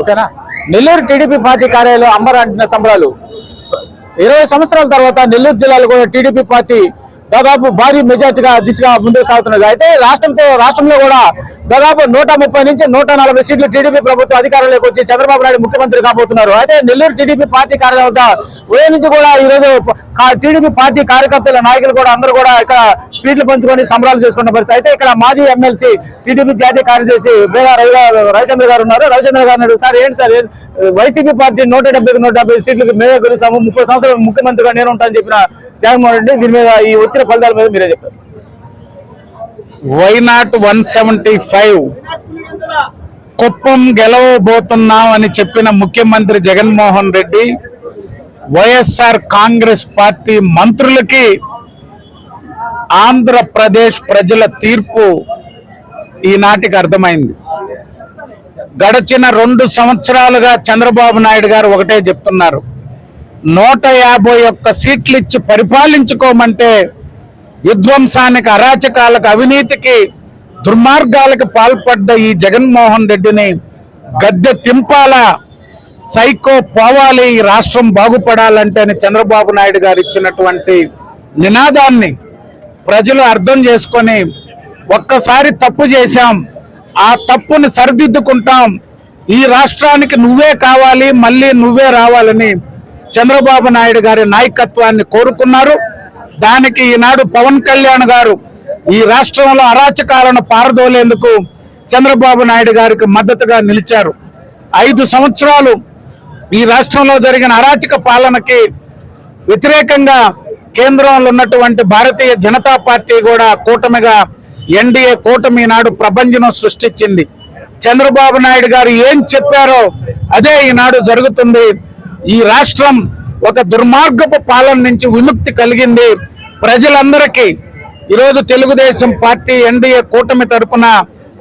ఓకేనా. Nellore TDP party కార్యాలయంలో amber అంటున్న సంబరాలు. 20 సంవత్సరాల తర్వాత నెల్లూరు జిల్లాలో కూడా టీడీపీ పార్టీ దాదాపు భారీ మెజార్టీగా దిశగా ముందుకు సాగుతున్నది. అయితే రాష్ట్రంలో కూడా దాదాపు 130 నుంచి 140 సీట్లు టీడీపీ ప్రభుత్వం అధికారంలోకి వచ్చి చంద్రబాబు నాయుడు ముఖ్యమంత్రి కాబోతున్నారు. అయితే నెల్లూరు టీడీపీ పార్టీ కార్యాలయం వద్ద ఉదయం నుంచి కూడా ఈరోజు టీడీపీ పార్టీ కార్యకర్తల నాయకులు కూడా అందరూ కూడా ఇక్కడ స్వీట్లు పంచుకొని సంబరాలు చేసుకున్న పరిస్థితి. అయితే ఇక్కడ మాజీ ఎమ్మెల్సీ టీడీపీ జాతీయ కార్యదర్శి బేగా రవిచంద్ర గారు ఉన్నారు. రవిచంద్ర గారు సార్ ఏంటి సార్, వైసీపీ పార్టీ 170 సీట్లకు మేమే గెలుస్తాము, 30 సంవత్సరాలు ముఖ్యమంత్రిగా నేను ఉంటానని చెప్పిన జగన్మోహన్ రెడ్డి, దీని మీద ఈ వచ్చిన ఫలితాల మీద మీరే చెప్పారు. వైనాట్ 175 కుప్పం గెలవబోతున్నాం అని చెప్పిన ముఖ్యమంత్రి జగన్మోహన్ రెడ్డి వైఎస్ఆర్ కాంగ్రెస్ పార్టీ మంత్రులకి ఆంధ్రప్రదేశ్ ప్రజల తీర్పు ఈనాటికి అర్థమైంది. గడిచిన 2 సంవత్సరాలుగా చంద్రబాబు నాయుడు గారు ఒకటే చెప్తున్నారు, 151 సీట్లు ఇచ్చి పరిపాలించుకోమంటే విధ్వంసానికి, అరాచకాలకు, అవినీతికి, దుర్మార్గాలకు పాల్పడ్డ ఈ జగన్మోహన్ రెడ్డిని గద్దె తింపాలా, సైకో పోవాలి, ఈ రాష్ట్రం బాగుపడాలంటే చంద్రబాబు నాయుడు గారు ఇచ్చినటువంటి నినాదాన్ని ప్రజలు అర్థం చేసుకొని ఒక్కసారి తప్పు చేశాం, ఆ తప్పుని సరిదిద్దుకుంటాం, ఈ రాష్ట్రానికి నువ్వే కావాలి, మళ్ళీ నువ్వే రావాలని చంద్రబాబు నాయుడు గారి నాయకత్వాన్ని కోరుకున్నారు. దానికి ఈనాడు పవన్ కళ్యాణ్ గారు ఈ రాష్ట్రంలో అరాచకాలను పారదోలేందుకు చంద్రబాబు నాయుడు గారికి మద్దతుగా నిలిచారు. 5 సంవత్సరాలు ఈ రాష్ట్రంలో జరిగిన అరాచక పాలనకి వ్యతిరేకంగా కేంద్రంలో ఉన్నటువంటి భారతీయ జనతా పార్టీ కూడా కూటమిగా ఎన్డీఏ కూటమి ఈనాడు ప్రభంజనం సృష్టించింది. చంద్రబాబు నాయుడు గారు ఏం చెప్పారో అదే ఈనాడు జరుగుతుంది. ఈ రాష్ట్రం ఒక దుర్మార్గపు పాలన నుంచి విముక్తి కలిగింది. ప్రజలందరికీ ఈరోజు తెలుగుదేశం పార్టీ ఎన్డీఏ కూటమి తరఫున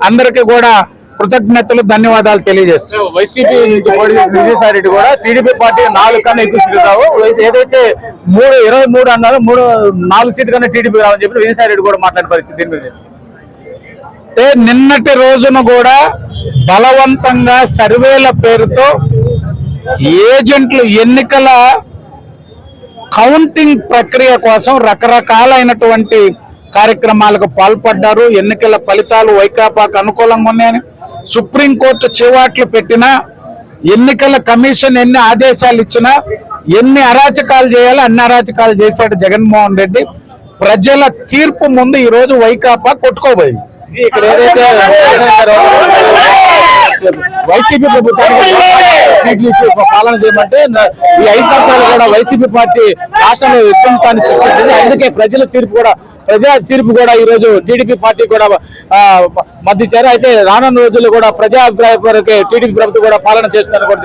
అందరికీ కూడా కృతజ్ఞతలు, ధన్యవాదాలు తెలియజేస్తారు. వైసీపీ నుంచి పోటీ చేసిన విజయసాయి రెడ్డి కూడా టీడీపీ పార్టీ 4 కన్నా ఎక్కువ సీట్లు రావు, ఏదైతే 23 అన్నారో 4 సీట్లు కన్నా టీడీపీ రావని చెప్పి విజయసాయి రెడ్డి కూడా మాట్లాడిన పరిస్థితి. దీని మీద నిన్నటి రోజున కూడా బలవంతంగా సర్వేల పేరుతో ఏజెంట్లు ఎన్నికల కౌంటింగ్ ప్రక్రియ కోసం రకరకాలైనటువంటి కార్యక్రమాలకు పాల్పడ్డారు. ఎన్నికల ఫలితాలు వైకాపాకు అనుకూలంగా ఉన్నాయని సుప్రీంకోర్టు చివాట్లు పెట్టినా, ఎన్నికల కమిషన్ ఎన్ని ఆదేశాలు ఇచ్చినా, ఎన్ని అరాచకాలు చేయాలో అన్ని అరాచకాలు చేశాడు జగన్మోహన్ రెడ్డి. ప్రజల తీర్పు ముందు ఈరోజు వైకాపా కొట్టుకోబోయింది. ఇక్కడ ఏదైతే వైసీపీ ప్రభుత్వానికి సీట్లు ఇచ్చి పాలన చేయమంటే ఈ 5 సంవత్సరాలు కూడా వైసీపీ పార్టీ రాష్ట్రంలో విధ్వంసాన్ని సృష్టించింది. అందుకే ప్రజా తీర్పు కూడా ఈ రోజు టీడీపీ పార్టీ కూడా మద్దతు ఇచ్చారు. అయితే రానున్న రోజుల్లో కూడా ప్రజాభిప్రాయ టీడీపీ ప్రభుత్వం కూడా పాలన చేస్తుందని కూడా